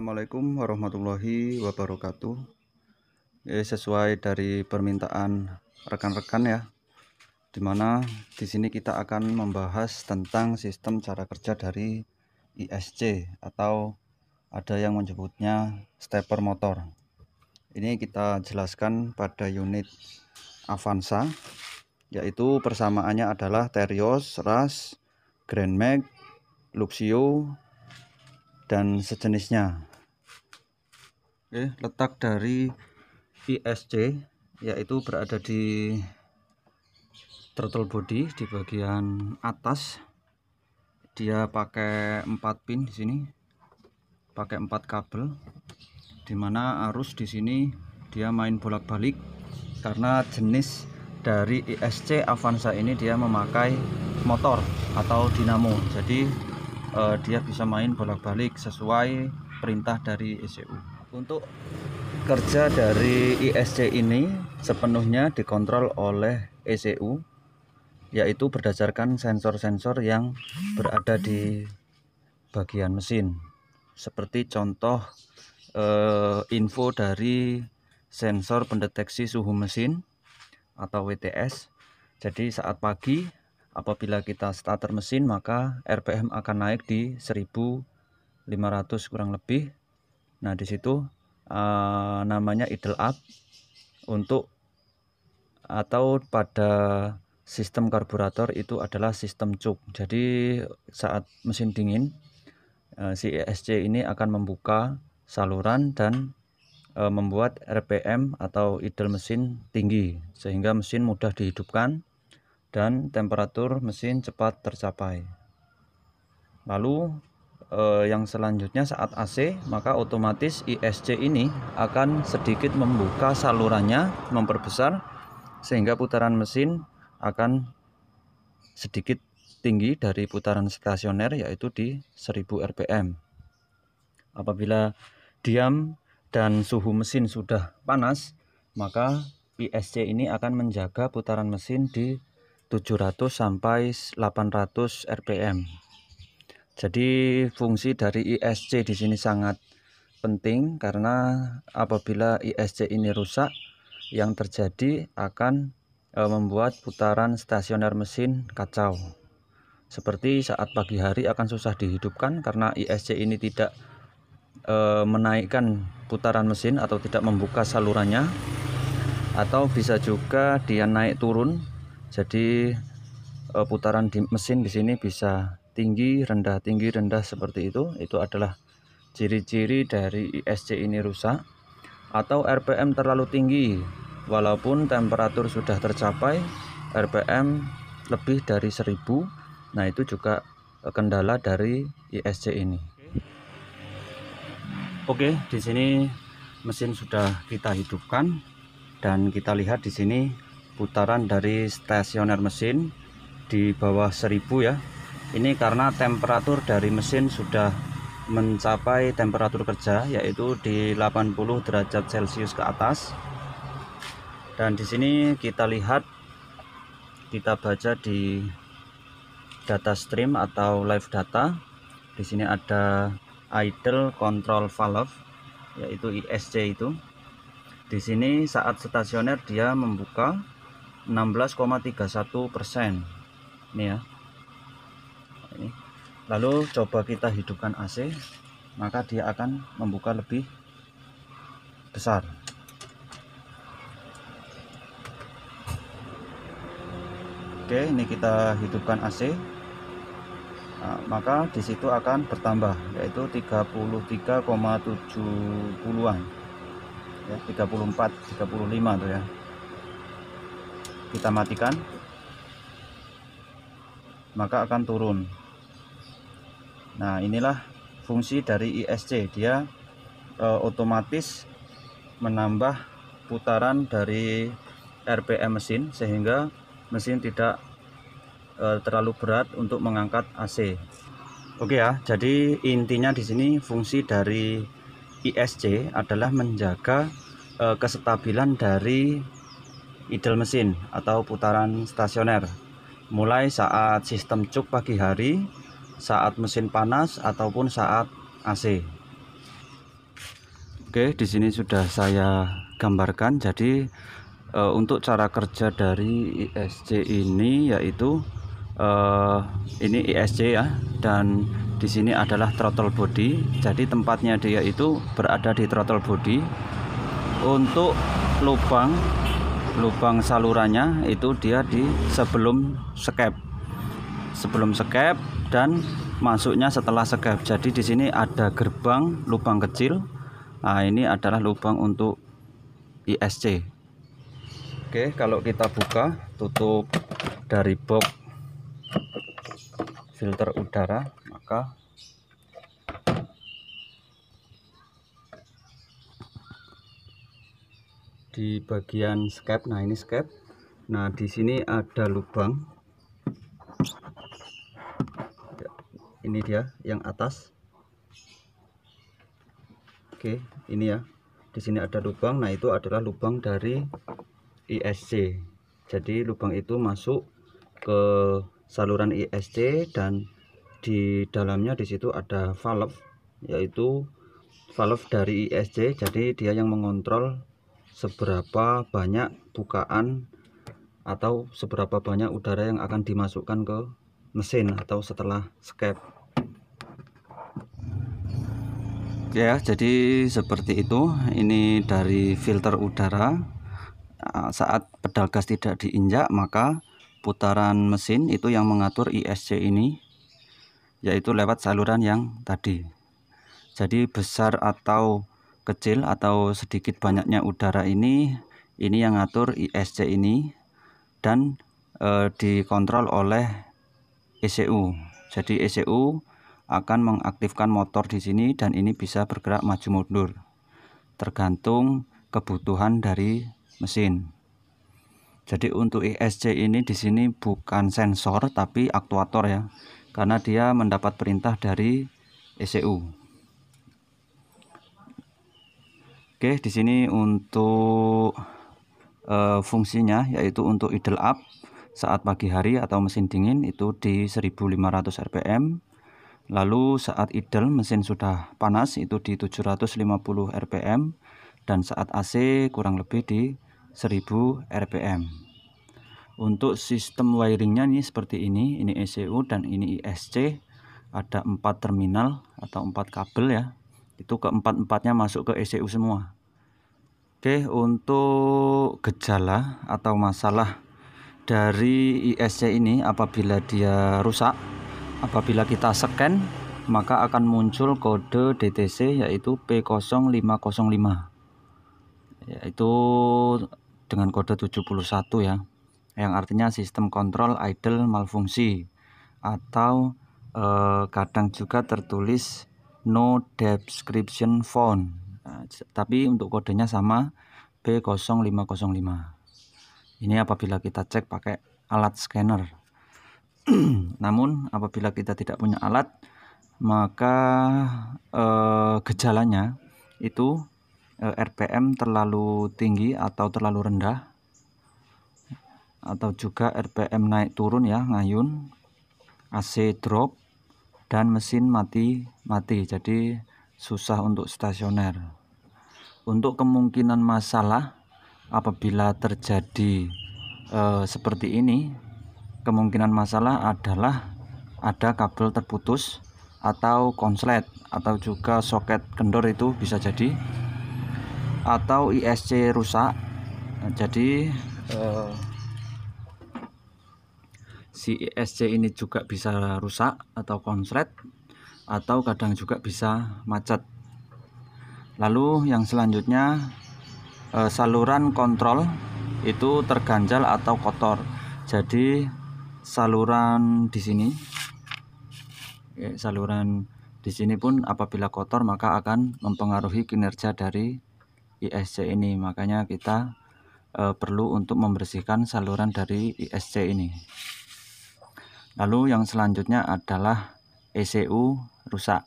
Assalamualaikum warahmatullahi wabarakatuh. Sesuai dari permintaan rekan-rekan ya, dimana di sini kita akan membahas tentang sistem cara kerja dari ISC atau ada yang menyebutnya stepper motor. Ini kita jelaskan pada unit Avanza, yaitu persamaannya adalah Terios, RAS, Grand Mag, Luxio, dan sejenisnya. Letak dari ISC yaitu berada di throttle body di bagian atas. Dia pakai 4 pin di sini, pakai 4 kabel, dimana arus di sini dia main bolak-balik karena jenis dari ISC Avanza ini dia memakai motor atau dinamo, jadi dia bisa main bolak-balik sesuai perintah dari ECU. Untuk kerja dari ISC ini sepenuhnya dikontrol oleh ECU, yaitu berdasarkan sensor-sensor yang berada di bagian mesin. Seperti contoh info dari sensor pendeteksi suhu mesin atau WTS. Jadi saat pagi apabila kita starter mesin, maka RPM akan naik di 1500 kurang lebih. Nah, di situ namanya idle up. Untuk atau pada sistem karburator itu adalah sistem cuk. Jadi saat mesin dingin, si ISC ini akan membuka saluran dan membuat RPM atau idle mesin tinggi, sehingga mesin mudah dihidupkan dan temperatur mesin cepat tercapai. Lalu yang selanjutnya saat AC, maka otomatis ISC ini akan sedikit membuka salurannya, memperbesar, sehingga putaran mesin akan sedikit tinggi dari putaran stasioner, yaitu di 1000 rpm. Apabila diam dan suhu mesin sudah panas, maka ISC ini akan menjaga putaran mesin di 700 sampai 800 rpm. Jadi fungsi dari ISC di sini sangat penting, karena apabila ISC ini rusak, yang terjadi akan membuat putaran stasioner mesin kacau. Seperti saat pagi hari akan susah dihidupkan karena ISC ini tidak menaikkan putaran mesin atau tidak membuka salurannya, atau bisa juga dia naik turun. Jadi putaran di mesin di sini bisa tinggi rendah seperti itu. Itu adalah ciri-ciri dari ISC ini rusak. Atau RPM terlalu tinggi, walaupun temperatur sudah tercapai RPM lebih dari 1000. Nah, itu juga kendala dari ISC ini. Oke, di sini mesin sudah kita hidupkan dan kita lihat di sini putaran dari stasioner mesin di bawah 1000 ya. Ini karena temperatur dari mesin sudah mencapai temperatur kerja, yaitu di 80 derajat Celcius ke atas. Dan di sini kita lihat, kita baca di data stream atau live data. Di sini ada idle control valve, yaitu ISC itu. Di sini saat stasioner dia membuka 16,31%. Ini ya. Ini. Lalu coba kita hidupkan AC, maka dia akan membuka lebih besar. Oke, ini kita hidupkan AC. Nah, maka di situ akan bertambah, yaitu 33,70-an. Ya, 34, 35 tuh ya. Kita matikan, maka akan turun. Nah, inilah fungsi dari ISC. Dia otomatis menambah putaran dari RPM mesin, sehingga mesin tidak terlalu berat untuk mengangkat AC. Oke ya, jadi intinya di sini fungsi dari ISC adalah menjaga kestabilan dari idle mesin atau putaran stasioner, mulai saat sistem cuk pagi hari, saat mesin panas, ataupun saat AC. Oke, di sini sudah saya gambarkan. Jadi untuk cara kerja dari ISC ini yaitu ini ISC ya, dan di sini adalah throttle body. Jadi tempatnya dia itu berada di throttle body. Untuk lubang salurannya itu dia di sebelum skep. Sebelum skep dan masuknya setelah skep. Jadi di sini ada gerbang lubang kecil. Nah, ini adalah lubang untuk ISC. Oke, kalau kita buka tutup dari box filter udara, maka di bagian skep, nah ini skep. Nah, di sini ada lubang. Ini dia yang atas. Oke, ini ya. Di sini ada lubang. Nah, itu adalah lubang dari ISC. Jadi lubang itu masuk ke saluran ISC dan di dalamnya di situ ada valve, yaitu valve dari ISC. Jadi dia yang mengontrol seberapa banyak bukaan atau seberapa banyak udara yang akan dimasukkan ke mesin atau setelah skep. Ya, jadi seperti itu. Ini dari filter udara. Saat pedal gas tidak diinjak, maka putaran mesin itu yang mengatur ISC ini, yaitu lewat saluran yang tadi. Jadi besar atau kecil atau sedikit banyaknya udara ini yang ngatur ISC ini, dan dikontrol oleh ECU. Jadi ECU akan mengaktifkan motor di sini dan ini bisa bergerak maju mundur tergantung kebutuhan dari mesin. Jadi untuk ISC ini di sini bukan sensor tapi aktuator ya, karena dia mendapat perintah dari ECU. Oke, di sini untuk fungsinya yaitu untuk idle up saat pagi hari atau mesin dingin itu di 1500 rpm. Lalu saat idle mesin sudah panas itu di 750 rpm, dan saat AC kurang lebih di 1000 rpm. Untuk sistem wiringnya ini seperti ini ECU dan ini ISC. Ada 4 terminal atau 4 kabel ya. Itu keempat-empatnya masuk ke ECU semua. Oke, untuk gejala atau masalah dari ISC ini apabila dia rusak, apabila kita scan maka akan muncul kode DTC yaitu P0505, yaitu dengan kode 71 ya, yang artinya sistem kontrol idle malfungsi, atau kadang juga tertulis no description found. Nah, tapi untuk kodenya sama, P0505. Ini apabila kita cek pakai alat scanner. Namun apabila kita tidak punya alat, maka gejalanya itu RPM terlalu tinggi atau terlalu rendah, atau juga RPM naik turun ya, ngayun, AC drop, dan mesin mati, jadi susah untuk stasioner. Untuk kemungkinan masalah apabila terjadi seperti ini, kemungkinan masalah adalah ada kabel terputus atau konslet atau juga soket kendor, itu bisa jadi, atau ISC rusak. Jadi si ISC ini juga bisa rusak atau konslet, atau kadang juga bisa macet. Lalu yang selanjutnya, saluran kontrol itu terganjal atau kotor. Jadi saluran di sini, saluran di sini pun apabila kotor maka akan mempengaruhi kinerja dari ISC ini. Makanya kita perlu untuk membersihkan saluran dari ISC ini. Lalu yang selanjutnya adalah ECU rusak.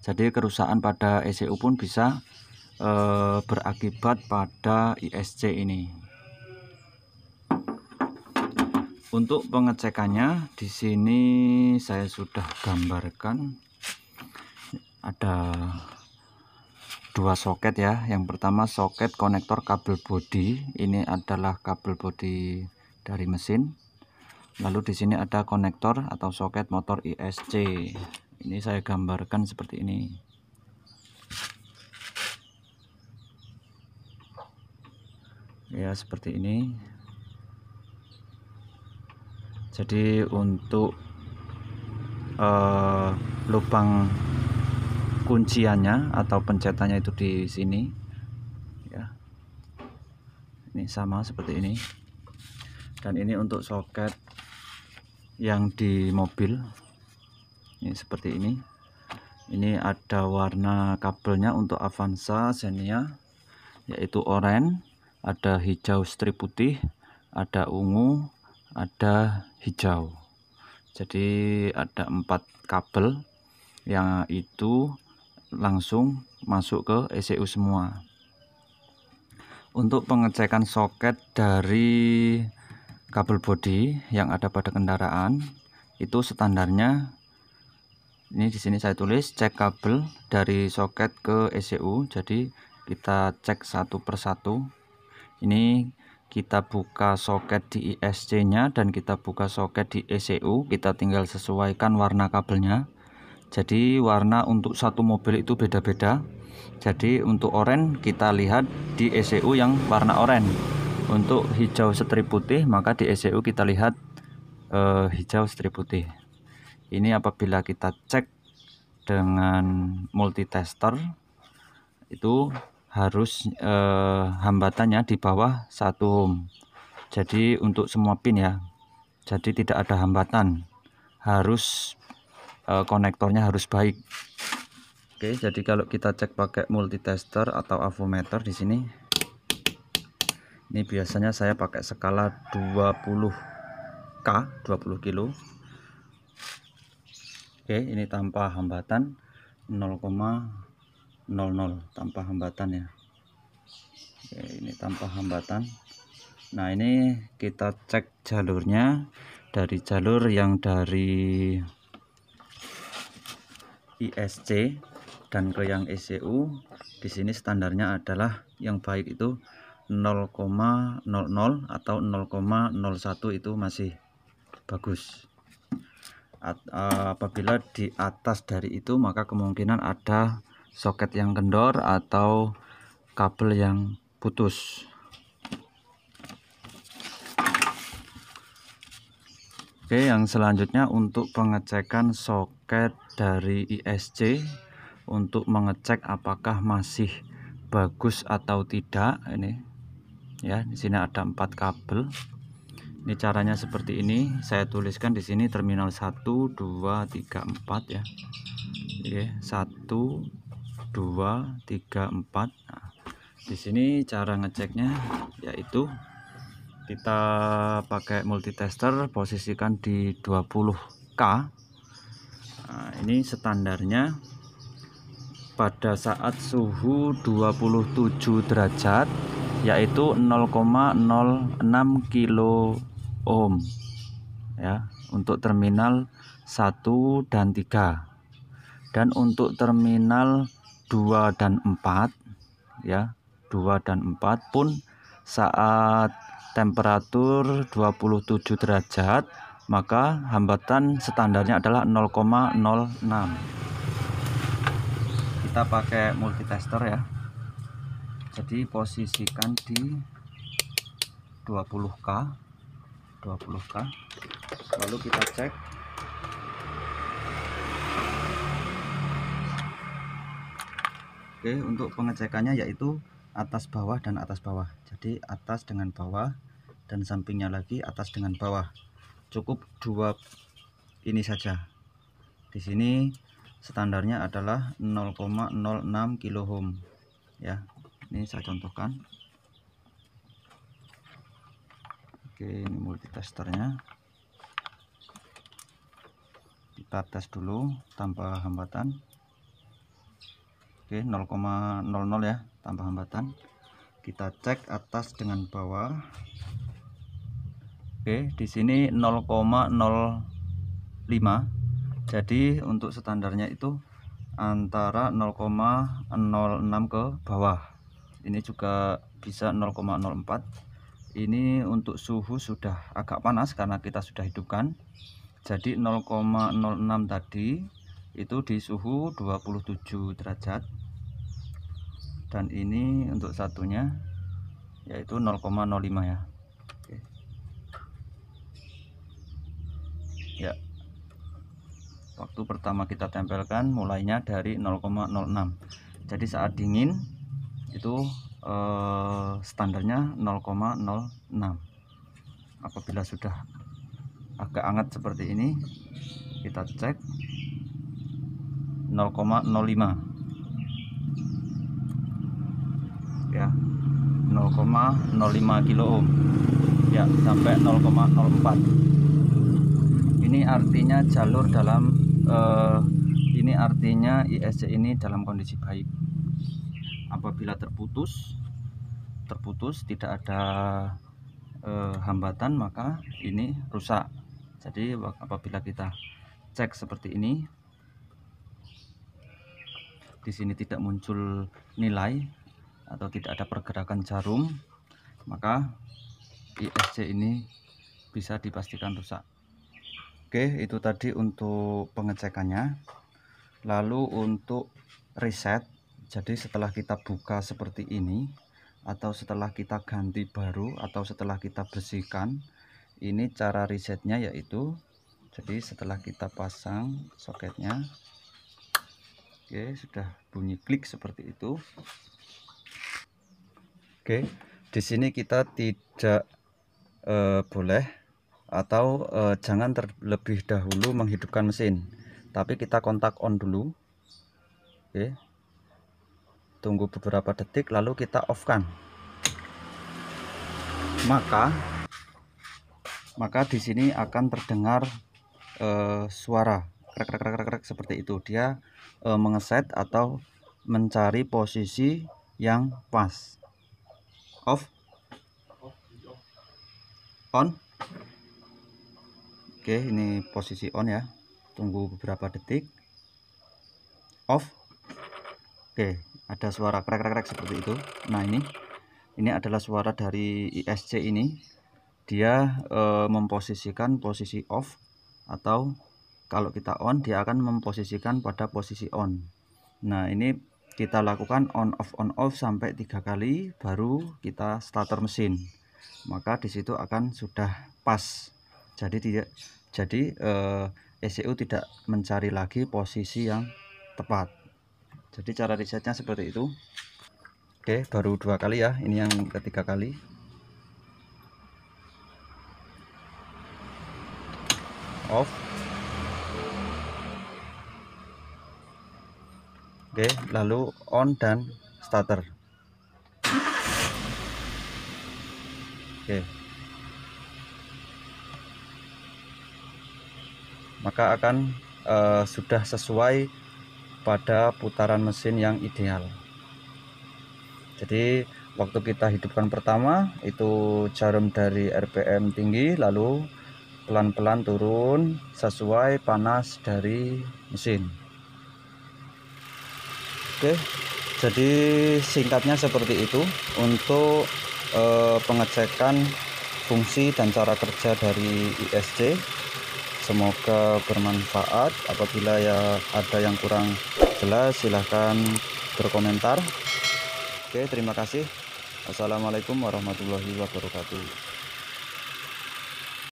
Jadi kerusakan pada ECU pun bisa berakibat pada ISC ini. Untuk pengecekannya di sini saya sudah gambarkan. Ada dua soket ya. Yang pertama soket konektor kabel bodi. Ini adalah kabel bodi dari mesin. Lalu di sini ada konektor atau soket motor ISC. Ini saya gambarkan seperti ini. Ya, seperti ini. Jadi untuk lubang kunciannya atau pencetannya itu di sini ya. Ini sama seperti ini. Dan ini untuk soket yang di mobil, ini seperti ini. Ini ada warna kabelnya untuk Avanza Xenia, yaitu oranye, ada hijau strip putih, ada ungu, ada hijau. Jadi ada 4 kabel yang itu langsung masuk ke ECU semua. Untuk pengecekan soket dari kabel bodi yang ada pada kendaraan itu standarnya ini di sini saya tulis cek kabel dari soket ke ECU. Jadi kita cek satu persatu. Ini kita buka soket di ISC-nya dan kita buka soket di ECU. Kita tinggal sesuaikan warna kabelnya. Jadi warna untuk satu mobil itu beda-beda. Jadi untuk oranye kita lihat di ECU yang warna oranye. Untuk hijau strip putih maka di ECU kita lihat hijau strip putih. Ini apabila kita cek dengan multitester itu harus hambatannya di bawah 1 ohm. Jadi untuk semua pin ya. Jadi tidak ada hambatan. Harus konektornya harus baik. Oke, jadi kalau kita cek pakai multitester atau avometer di sini. Ini biasanya saya pakai skala 20K, 20 kilo. Oke, ini tanpa hambatan 0,00 tanpa hambatan ya. Oke, ini tanpa hambatan. Nah, ini kita cek jalurnya dari jalur yang dari ISC dan ke yang ECU. Di sini standarnya adalah yang baik itu 0,00 atau 0,01 itu masih bagus. Apabila di atas dari itu maka kemungkinan ada soket yang kendor atau kabel yang putus. Oke, yang selanjutnya untuk pengecekan soket dari ISC untuk mengecek apakah masih bagus atau tidak. Ini ya, di sini ada 4 kabel. Ini caranya seperti ini. Saya tuliskan di sini terminal 1, 2, 3, 4 ya. Oke, 1, 2, 3, 4. Nah, di sini cara ngeceknya yaitu kita pakai multitester, posisikan di 20K. Nah, ini standarnya pada saat suhu 27 derajat yaitu 0,06 kilo ohm ya untuk terminal 1 dan 3. Dan untuk terminal 2 dan 4 ya, 2 dan 4 pun saat temperatur 27 derajat maka hambatan standarnya adalah 0,06. Kita pakai multitester ya. Jadi posisikan di 20K lalu kita cek. Oke, untuk pengecekannya yaitu atas bawah dan atas bawah. Jadi atas dengan bawah dan sampingnya lagi atas dengan bawah. Cukup 2 ini saja. Di sini standarnya adalah 0,06 kilo ohm ya. Ini saya contohkan. Oke, ini multitesternya. Kita tes dulu tanpa hambatan. Oke, 0,00 ya, tanpa hambatan. Kita cek atas dengan bawah. Oke, di sini 0,05. Jadi untuk standarnya itu antara 0,06 ke bawah. Ini juga bisa 0,04. Ini untuk suhu sudah agak panas karena kita sudah hidupkan. Jadi 0,06 tadi itu di suhu 27 derajat. Dan ini untuk satunya yaitu 0,05 ya. Oke. Ya. Waktu pertama kita tempelkan mulainya dari 0,06. Jadi saat dingin itu standarnya 0,06. Apabila sudah agak hangat seperti ini, kita cek 0,05 ya, 0,05 kilo ohm ya, sampai 0,04. Ini artinya jalur dalam ini artinya ISC ini dalam kondisi baik. Apabila terputus tidak ada hambatan, maka ini rusak. Jadi apabila kita cek seperti ini, di sini tidak muncul nilai atau tidak ada pergerakan jarum, maka ISC ini bisa dipastikan rusak. Oke, itu tadi untuk pengecekannya. Lalu untuk reset, jadi setelah kita buka seperti ini, atau setelah kita ganti baru, atau setelah kita bersihkan, ini cara resetnya yaitu, jadi setelah kita pasang soketnya, oke, sudah bunyi klik seperti itu. Oke, di sini kita tidak boleh atau jangan terlebih dahulu menghidupkan mesin, tapi kita kontak on dulu. Oke, tunggu beberapa detik lalu kita off kan. Maka di sini akan terdengar suara krek krek krek krek seperti itu. Dia mengeset atau mencari posisi yang pas. Off, on. Oke, ini posisi on ya. Tunggu beberapa detik. Off. Oke, ada suara krek krek krek seperti itu. Nah, ini adalah suara dari ISC ini. Dia memposisikan posisi off, atau kalau kita on dia akan memposisikan pada posisi on. Nah, ini kita lakukan on off sampai 3 kali baru kita starter mesin, maka disitu akan sudah pas. Jadi ECU tidak mencari lagi posisi yang tepat. Jadi cara resetnya seperti itu. Oke, baru 2 kali ya, ini yang ketiga kali. Off. Oke, lalu on dan starter. Oke, maka akan sudah sesuai pada putaran mesin yang ideal. Jadi waktu kita hidupkan pertama itu jarum dari RPM tinggi, lalu pelan-pelan turun sesuai panas dari mesin. Oke, jadi singkatnya seperti itu untuk pengecekan fungsi dan cara kerja dari ISC. Semoga bermanfaat. Apabila ya ada yang kurang jelas, silahkan berkomentar. Oke, terima kasih. Assalamualaikum warahmatullahi wabarakatuh.